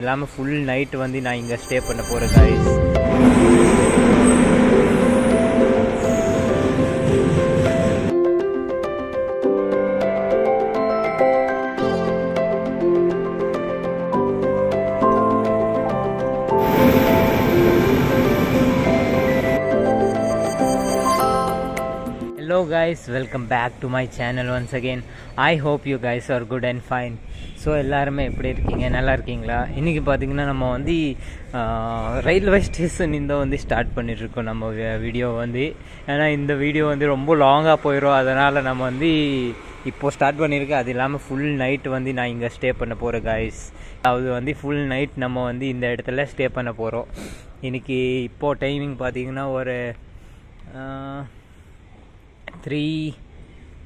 இல்லாமல் full night வந்து நான் இங்கே ஸ்டே பண்ண போகிறேன் guys. Hello guys, welcome back to my channel once again. I hope you guys are good and fine. So எல்லாருமே எப்படி இருக்கீங்க, நல்லா இருக்கீங்களா? இன்றைக்கி பார்த்திங்கன்னா நம்ம வந்து ரயில்வே ஸ்டேஷன் இந்த வந்து ஸ்டார்ட் பண்ணிகிட்ருக்கோம் நம்ம வீடியோ வந்து. ஏன்னா இந்த வீடியோ வந்து ரொம்ப லாங்காக போயிடும், அதனால் நம்ம வந்து இப்போது ஸ்டார்ட் பண்ணியிருக்கேன். அது இல்லாமல் ஃபுல் நைட் வந்து நான் இங்கே ஸ்டே பண்ண போகிறேன் காய்ஸ். அது வந்து ஃபுல் நைட் நம்ம வந்து இந்த இடத்துல ஸ்டே பண்ண போகிறோம். இன்றைக்கி இப்போது டைமிங் பார்த்திங்கன்னா ஒரு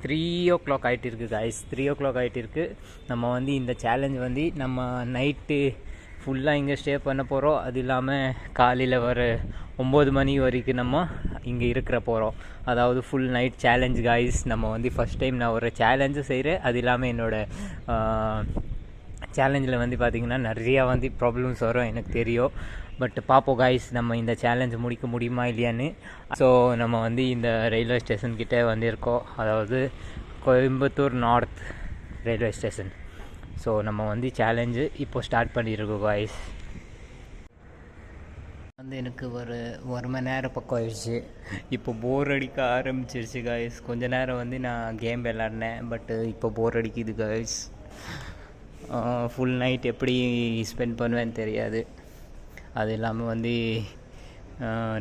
3 o'clock ஆகிட்டு இருக்குது காய்ஸ். 3 o'clock ஆகிட்டு இருக்குது. நம்ம வந்து இந்த சேலஞ்ச் வந்து நம்ம நைட்டு ஃபுல்லாக இங்கே ஸ்டே பண்ண போகிறோம். அது இல்லாமல் காலையில் ஒரு 9 மணி வரைக்கும் நம்ம இங்கே இருக்கிற போகிறோம். அதாவது ஃபுல் நைட் சேலஞ்ச் காய்ஸ். நம்ம வந்து ஃபஸ்ட் டைம் நான் ஒரு சேலஞ்சு செய்கிறேன். அது இல்லாமல் என்னோடய சேலஞ்சில் வந்து பார்த்திங்கன்னா நிறையா வந்து ப்ராப்ளம்ஸ் வரும் எனக்கு தெரியும். பட் பார்ப்போம் காய்ஸ், நம்ம இந்த சேலஞ்ச் முடிக்க முடியுமா இல்லையான்னு. ஸோ நம்ம வந்து இந்த ரயில்வே ஸ்டேஷன்கிட்ட வந்திருக்கோம், அதாவது Coimbatore north railway station. So நம்ம வந்து சேலஞ்சு இப்போ ஸ்டார்ட் பண்ணியிருக்கோம் காய்ஸ். வந்து எனக்கு ஒரு மணி நேரம் பக்கம் ஆயிடுச்சு. இப்போ போர் அடிக்க ஆரம்பிச்சிருச்சு காய்ஸ். கொஞ்ச நேரம் வந்து நான் கேம் விளாட்னேன், பட்டு இப்போ போர் அடிக்குது காய்ஸ். ஃபுல் நைட் எப்படி ஸ்பெண்ட் பண்ணுவேன்னு தெரியாது. அது இல்லாமல் வந்து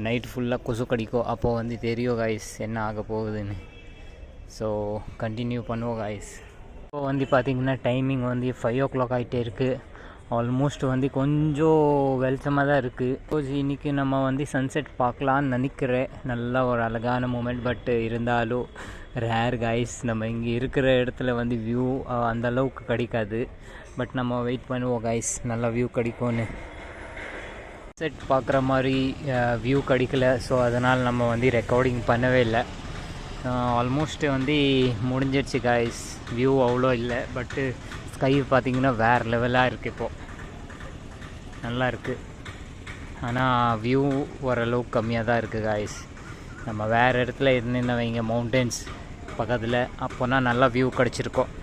நைட் ஃபுல்லாக கொசு கடிக்கும், அப்போது வந்து தெரியும் காய்ஸ் என்ன ஆக போகுதுன்னு. ஸோ கண்டினியூ பண்ணுவோம் காய்ஸ். இப்போ வந்து பார்த்திங்கன்னா டைமிங் வந்து 5 o'clock ஆகிட்டே இருக்குது. ஆல்மோஸ்ட் வந்து கொஞ்சம் வெளிச்சமாக தான் இருக்குது. இன்றைக்கி நம்ம வந்து சன்செட் பார்க்கலான்னு நினைக்கிறேன். நல்லா ஒரு அழகான மூமெண்ட். பட் இருந்தாலும் ரேர் காய்ஸ். நம்ம இங்கே இருக்கிற இடத்துல வந்து வியூ அந்தளவுக்கு கிடைக்காது. பட் நம்ம வெயிட் பண்ணுவோம் காய்ஸ், நல்லா வியூ கிடைக்கும்னு. செட் பார்க்குற மாதிரி வியூ கிடைக்கல. ஸோ அதனால் நம்ம வந்து ரெக்கார்டிங் பண்ணவே இல்லை. ஆல்மோஸ்ட் வந்து முடிஞ்சிடுச்சு காய்ஸ். வியூ அவ்வளோ இல்லை, பட்டு ஸ்கை பார்த்திங்கன்னா வேறு லெவலாக இருக்குது. இப்போது நல்லா இருக்குது, ஆனால் வியூ ஓரளவுக்கு கம்மியாக தான் இருக்குது காய்ஸ். நம்ம வேறு இடத்துல இருந்துன்னு வைங்க, மவுண்டன்ஸ் பக்கத்தில், அப்போனா நல்லா வியூ கிடச்சிருக்கோம்.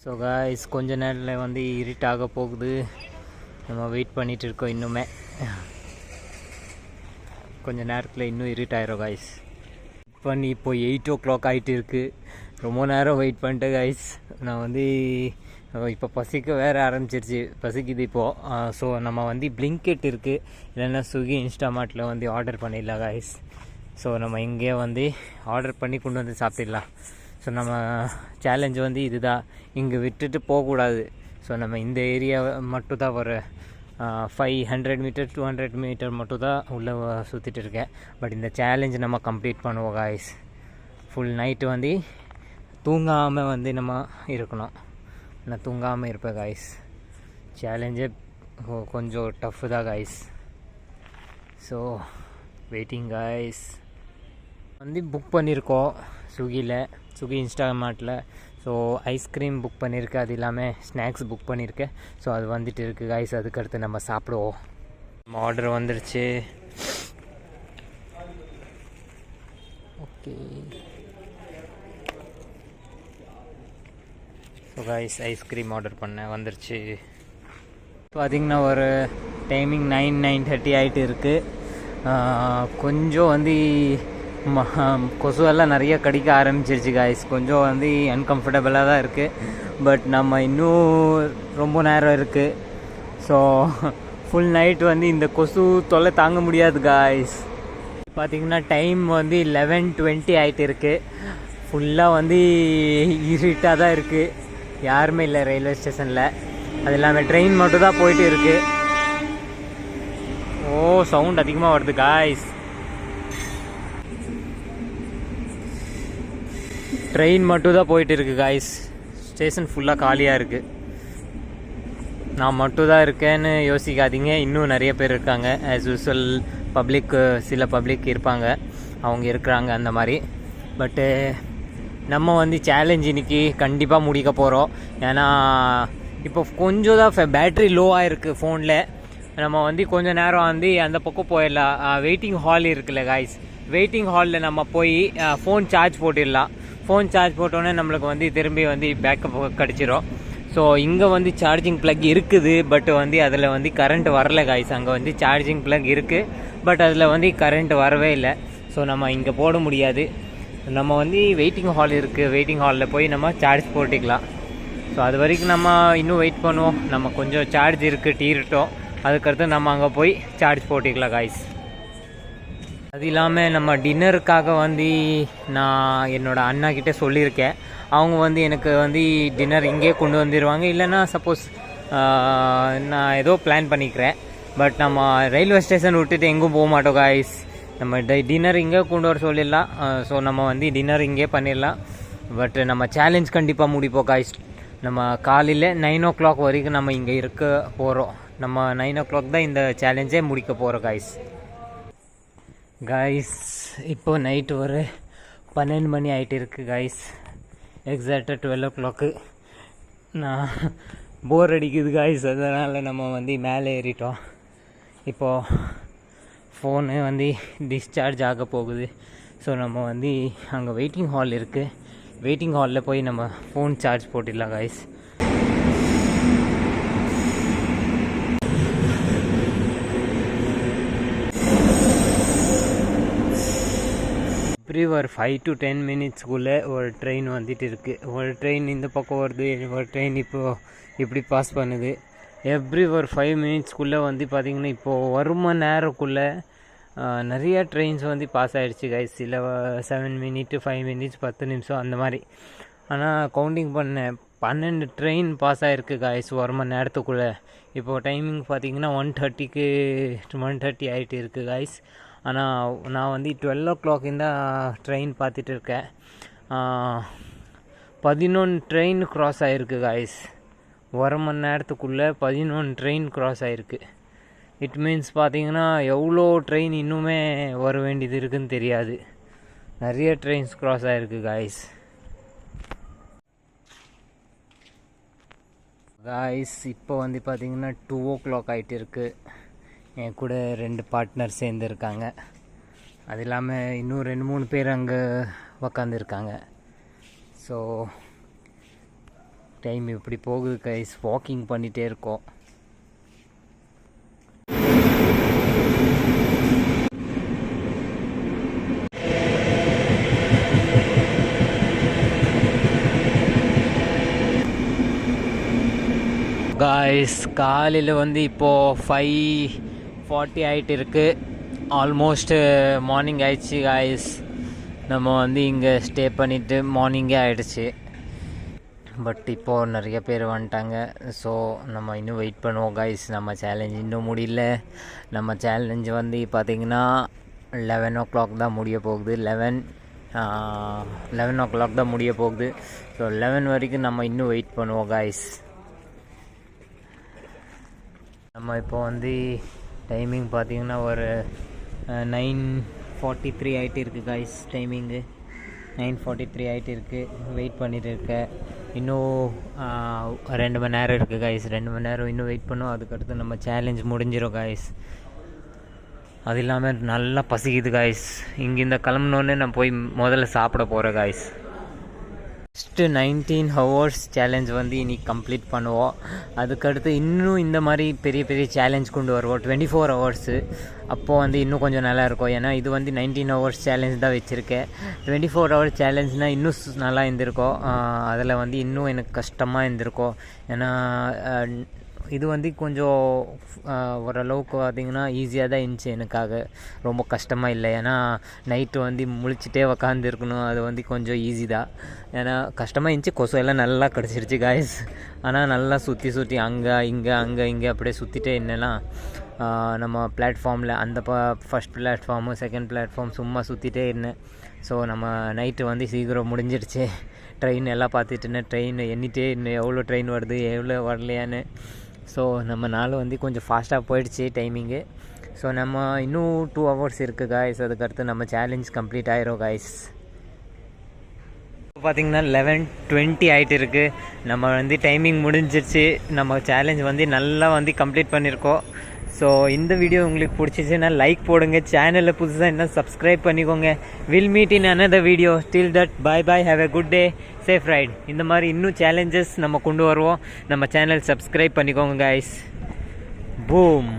ஸோ காய்ஸ், கொஞ்ச நேரத்தில் வந்து இருட்டாக போகுது. நம்ம வெயிட் பண்ணிகிட்டு இருக்கோம். இன்னுமே கொஞ்சம் நேரத்தில் இன்னும் இருட்டாயிரும் காய்ஸ். இப்போ 8 o'clock ஆகிட்டு இருக்குது. ரொம்ப நேரம் வெயிட் பண்ணிட்டேன் காய்ஸ். நான் வந்து இப்போ பசிக்க வேறு ஆரம்பிச்சிருச்சு, பசிக்குது இப்போது. ஸோ நம்ம வந்து பிளிங்கெட் இருக்குது, இல்லைன்னா ஸ்விக்கி இன்ஸ்டாமார்ட்டில் வந்து ஆர்டர் பண்ணிடலாம் காய்ஸ். ஸோ நம்ம இங்கே வந்து ஆர்டர் பண்ணி கொண்டு வந்து சாப்பிட்லாம். ஸோ நம்ம சேலஞ்சு வந்து இதுதான், இங்கே விட்டுட்டு போகக்கூடாது. ஸோ நம்ம இந்த ஏரியா மட்டும் தான் ஒரு 500 மீட்டர் 200 மீட்டர் மட்டும் தான் உள்ளே சுற்றிட்டு இருக்கேன். பட் இந்த சேலஞ்சு நம்ம கம்ப்ளீட் பண்ணுவோம் காய்ஸ். ஃபுல் நைட்டு வந்து தூங்காமல் வந்து நம்ம இருக்கணும். நான் தூங்காமல் இருப்பேன் காய்ஸ். சேலஞ்சே கொஞ்சம் டஃப்பு தான் காய்ஸ். So waiting guys. வந்து புக் பண்ணியிருக்கோம் ஸ்விக்கி இன்ஸ்டாமார்ட்டில். ஸோ ஐஸ்கிரீம் புக் பண்ணியிருக்கேன், அது இல்லாமல் ஸ்நாக்ஸ் புக் பண்ணியிருக்கேன். ஸோ அது வந்துட்டு இருக்குது காய்ஸ். அதுக்கடுத்து நம்ம சாப்பிடுவோம். நம்ம ஆர்டர் வந்துருச்சு. Okay. So guys, ice cream order பண்ணேன், வந்துருச்சு. பார்த்திங்கன்னா ஒரு டைமிங் 9:30 ஆகிட்டு இருக்குது. கொஞ்சம் வந்து கொசுவெல்லாம் நிறைய கடிக்க ஆரம்பிச்சிருச்சு காய்ஸ். கொஞ்சம் வந்து அன்கம்ஃபர்டபுளாக தான் இருக்குது. பட் நம்ம இன்னும் ரொம்ப நேரம் இருக்குது. ஸோ ஃபுல் நைட் வந்து இந்த கொசு தொல்லை தாங்க முடியாது காய்ஸ். பார்த்திங்கன்னா டைம் வந்து 11:20 ஆகிட்டு இருக்குது. ஃபுல்லாக வந்து இருட்டாக தான் இருக்குது, யாருமே இல்லை ரயில்வே ஸ்டேஷனில். அது இல்லாமல் ட்ரெயின் மட்டும் தான் போயிட்டு இருக்குது. ஓ சவுண்ட் அதிகமாக வருது காய்ஸ். ட்ரெயின் மட்டும் தான் போயிட்டு இருக்குது காய்ஸ். ஸ்டேஷன் ஃபுல்லாக காலியாக இருக்குது. நான் மட்டும் தான் இருக்கேன்னு யோசிக்காதீங்க, இன்னும் நிறைய பேர் இருக்காங்க. ஆஸ் யூஸ்வல் பப்ளிக், சில பப்ளிக் இருப்பாங்க, அவங்க இருக்கிறாங்க அந்த மாதிரி. பட்டு நம்ம வந்து சேலஞ்ச் இன்றைக்கி கண்டிப்பாக முடிக்க போகிறோம். ஏன்னா இப்போ கொஞ்சம் தான் பேட்ரி லோவாக இருக்குது ஃபோனில். நம்ம வந்து கொஞ்சம் நேரம் வந்து அந்த பக்கம் போயிடலாம். வெயிட்டிங் ஹால் இருக்குல்ல காய்ஸ், வெயிட்டிங் ஹாலில் நம்ம போய் ஃபோன் சார்ஜ் போட்டிடலாம். ஃபோன் சார்ஜ் போட்டோன்னே நம்மளுக்கு வந்து திரும்பி வந்து பேக்கப் கிடச்சிரும். ஸோ இங்கே வந்து சார்ஜிங் ப்ளக் இருக்குது, பட் வந்து அதில் வந்து கரண்ட் வரல காய்ஸ். அங்கே வந்து சார்ஜிங் ப்ளக் இருக்குது, பட் அதில் வந்து கரண்ட் வரவே இல்லை. ஸோ நம்ம இங்கே போட முடியாது. நம்ம வந்து வெயிட்டிங் ஹால் இருக்குது, வெயிட்டிங் ஹாலில் போய் நம்ம சார்ஜ் போட்டுக்கலாம். ஸோ அது வரைக்கும் நம்ம இன்னும் வெயிட் பண்ணுவோம். நம்ம கொஞ்சம் சார்ஜ் இருக்குது தீரட்டும், அதுக்கடுத்து நம்ம அங்கே போய் சார்ஜ் போட்டுக்கலாம் காய்ஸ். அது இல்லாமல் நம்ம டின்னருக்காக வந்து நான் என்னோடய அண்ணாக்கிட்ட சொல்லியிருக்கேன். அவங்க வந்து எனக்கு வந்து டின்னர் இங்கே கொண்டு வந்துடுவாங்க. இல்லைன்னா சப்போஸ் நான் ஏதோ பிளான் பண்ணிக்கிறேன். பட் நம்ம ரயில்வே ஸ்டேஷன் விட்டுட்டு எங்கும் போக மாட்டோம் காய்ஸ். நம்ம டின்னர் இங்கே கொண்டு வர சொல்லிடலாம். ஸோ நம்ம வந்து டின்னர் இங்கே பண்ணிடலாம். பட் நம்ம சேலஞ்ச் கண்டிப்பாக முடிப்போம் காய்ஸ். நம்ம காலையில் 9 o'clock வரைக்கும் நம்ம இங்கே இருக்க போகிறோம். நம்ம 9 o'clock தான் இந்த சேலஞ்சே முடிக்க போகிறோம் காய்ஸ். காய்ஸ் இப்போ நைட்டு ஒரு 12 மணி ஆகிட்டு இருக்குது காய்ஸ். எக்ஸாக்டாக 12 o'clock. நான் போர் அடிக்குது காய்ஸ், அதனால் நம்ம வந்து மேலே ஏறிட்டோம். இப்போது ஃபோனு வந்து டிஸ்சார்ஜ் ஆக போகுது. ஸோ நம்ம வந்து அங்கே வெயிட்டிங் ஹால் இருக்குது, வெயிட்டிங் ஹாலில் போய் நம்ம ஃபோன் சார்ஜ் போட்டுடலாம் காய்ஸ். எவ்ரி ஒரு 5 to 10 minutesக்குள்ளே ஒரு ட்ரெயின் வந்துட்டு இருக்குது. ஒரு ட்ரெயின் இந்த பக்கம் வருது, ஒரு ட்ரெயின் இப்போது இப்படி பாஸ் பண்ணுது. எவ்ரி ஒரு 5 minutesக்குள்ளே வந்து பார்த்திங்கன்னா இப்போது 1 மணி நேரக்குள்ளே நிறைய ட்ரெயின்ஸ் வந்து பாஸ் ஆகிடுச்சு கைஸ். சில 7 minutes 5 minutes 10 நிமிஷம் அந்த மாதிரி. ஆனால் கவுண்டிங் பண்ண 12 ட்ரெயின் பாஸ் ஆகிருக்கு கைஸ் 1 மணி நேரத்துக்குள்ளே. இப்போது டைமிங் பார்த்திங்கன்னா 1:30 ஆகிட்டு இருக்குது கைஸ். ஆனால் நான் வந்து 12 o'clock இந்த ட்ரெயின் பார்த்துட்டு இருக்கேன். 11 ட்ரெயின் க்ராஸ் ஆகிருக்கு கைஸ். 1 மணி நேரத்துக்குள்ளே 11 ட்ரெயின் க்ராஸ் ஆகிருக்கு. இட் மீன்ஸ் பார்த்திங்கன்னா எவ்வளோ ட்ரெயின் இன்னுமே வர வேண்டியது இருக்குதுன்னு தெரியாது. நிறைய ட்ரெயின்ஸ் க்ராஸ் ஆகிருக்கு காய்ஸ். இப்போ வந்து பார்த்திங்கன்னா 2 o'clock ஆகிட்டு இருக்குது. என் கூட 2 பார்ட்னர் சேர்ந்துருக்காங்க. அது இல்லாமல் இன்னும் 2-3 பேர் அங்கே உக்காந்துருக்காங்க. ஸோ டைம் இப்படி போகுது கைஸ். வாக்கிங் பண்ணிகிட்டே இருக்கோம். காய்ஸ் காலையில் வந்து இப்போது 5:40 ஆகிட்டு இருக்குது. ஆல்மோஸ்ட் மார்னிங் ஆயிடுச்சு காய்ஸ். நம்ம வந்து இங்கே ஸ்டே பண்ணிவிட்டு மார்னிங்கே ஆகிடுச்சு. பட் இப்போது நிறைய பேர் வந்துட்டாங்க. ஸோ நம்ம இன்னும் வெயிட் பண்ணுவோம் காய்ஸ். நம்ம சேலஞ்ச் இன்னும் முடியல. நம்ம சேலஞ்ச் வந்து பார்த்திங்கன்னா 11 o'clock தான் முடிய போகுது. 11 o'clock தான் முடிய போகுது. ஸோ 11 வரைக்கும் நம்ம இன்னும் வெயிட் பண்ணுவோம் காய்ஸ். நம்ம இப்போ வந்து டைமிங் பார்த்திங்கன்னா ஒரு 9:43 ஆகிட்டு இருக்குது காய்ஸ். டைமிங்கு 9:43 ஆகிட்டு இருக்குது. வெயிட் பண்ணிகிட்டு இருக்கேன். இன்னும் 2 மணி நேரம் இருக்குது காய்ஸ். 2 மணி நேரம் இன்னும் வெயிட் பண்ணுவோம். அதுக்கடுத்து நம்ம சேலஞ்ச் முடிஞ்சிடும் காய்ஸ். அது இல்லாமல் நல்லா பசிக்குது காய்ஸ். இங்கேருந்து கிளம்புனோடனே நான் போய் முதல்ல சாப்பிட போகிறேன் காய்ஸ். ஃபஸ்ட்டு 19 hours சேலஞ்ச் வந்து இன்றைக்கி கம்ப்ளீட் பண்ணுவோம். அதுக்கடுத்து இன்னும் இந்த மாதிரி பெரிய பெரிய சேலஞ்ச் கொண்டு வருவோம் 24 hours. அப்போது வந்து இன்னும் கொஞ்சம் நல்லாயிருக்கும். ஏன்னா இது வந்து 19 hours சேலஞ்ச் தான் வச்சுருக்கேன். 24 hours சேலஞ்ச்னால் இன்னும் நல்லா இருந்திருக்கும். அதில் வந்து இன்னும் எனக்கு கஷ்டமாக இருந்திருக்கும். ஏன்னா இது வந்து கொஞ்சம் ஓரளவுக்கு பார்த்திங்கன்னா ஈஸியாக தான் இருந்துச்சு எனக்காக, ரொம்ப கஷ்டமாக இல்லை. ஏன்னா நைட்டு வந்து முழிச்சிட்டே உக்காந்துருக்கணும், அது வந்து கொஞ்சம் ஈஸி தான். ஏன்னா கஷ்டமாக இருந்துச்சு, கொசு எல்லாம் நல்லா கிடச்சிருச்சு காய்ஸ். ஆனால் நல்லா சுற்றி அங்கே இங்கே அப்படியே சுற்றிட்டே என்னென்னா நம்ம பிளாட்ஃபார்மில் அந்த ஃபஸ்ட் பிளாட்ஃபார்மு செகண்ட் பிளாட்ஃபார்ம் சும்மா சுற்றிட்டே இருந்தேன். ஸோ நம்ம நைட்டு வந்து சீக்கிரம் முடிஞ்சிடுச்சு. ட்ரெயின் எல்லாம் பார்த்துட்டுன்னு ட்ரெயின் எண்ணிட்டே இன்னும் எவ்வளோ ட்ரெயின் வருது எவ்வளோ வரலையான்னு. ஸோ நம்ம நாள் வந்து கொஞ்சம் ஃபாஸ்ட்டாக போயிடுச்சு டைமிங்கு. ஸோ நம்ம இன்னும் 2 hours இருக்குது காய்ஸ், அதுக்கடுத்து நம்ம சேலஞ்ச் கம்ப்ளீட் ஆயிரும் காய்ஸ். பார்த்திங்கன்னா 11:20 ஆகிட்டு இருக்குது. நம்ம வந்து டைமிங் முடிஞ்சிடுச்சு, நம்ம சேலஞ்ச் வந்து நல்லா வந்து கம்ப்ளீட் பண்ணியிருக்கோம். ஸோ இந்த வீடியோ உங்களுக்கு பிடிச்சிச்சுன்னா லைக் போடுங்க, சேனலில் புதுசாக என்ன சப்ஸ்கிரைப் பண்ணிக்கோங்க. Will meet in another video. Till that bye bye, have a good day, safe ride. இந்த மாதிரி இன்னும் சேலஞ்சஸ் நம்ம கொண்டு வருவோம். நம்ம சேனல் சப்ஸ்கிரைப் பண்ணிக்கோங்க guys. பூம்.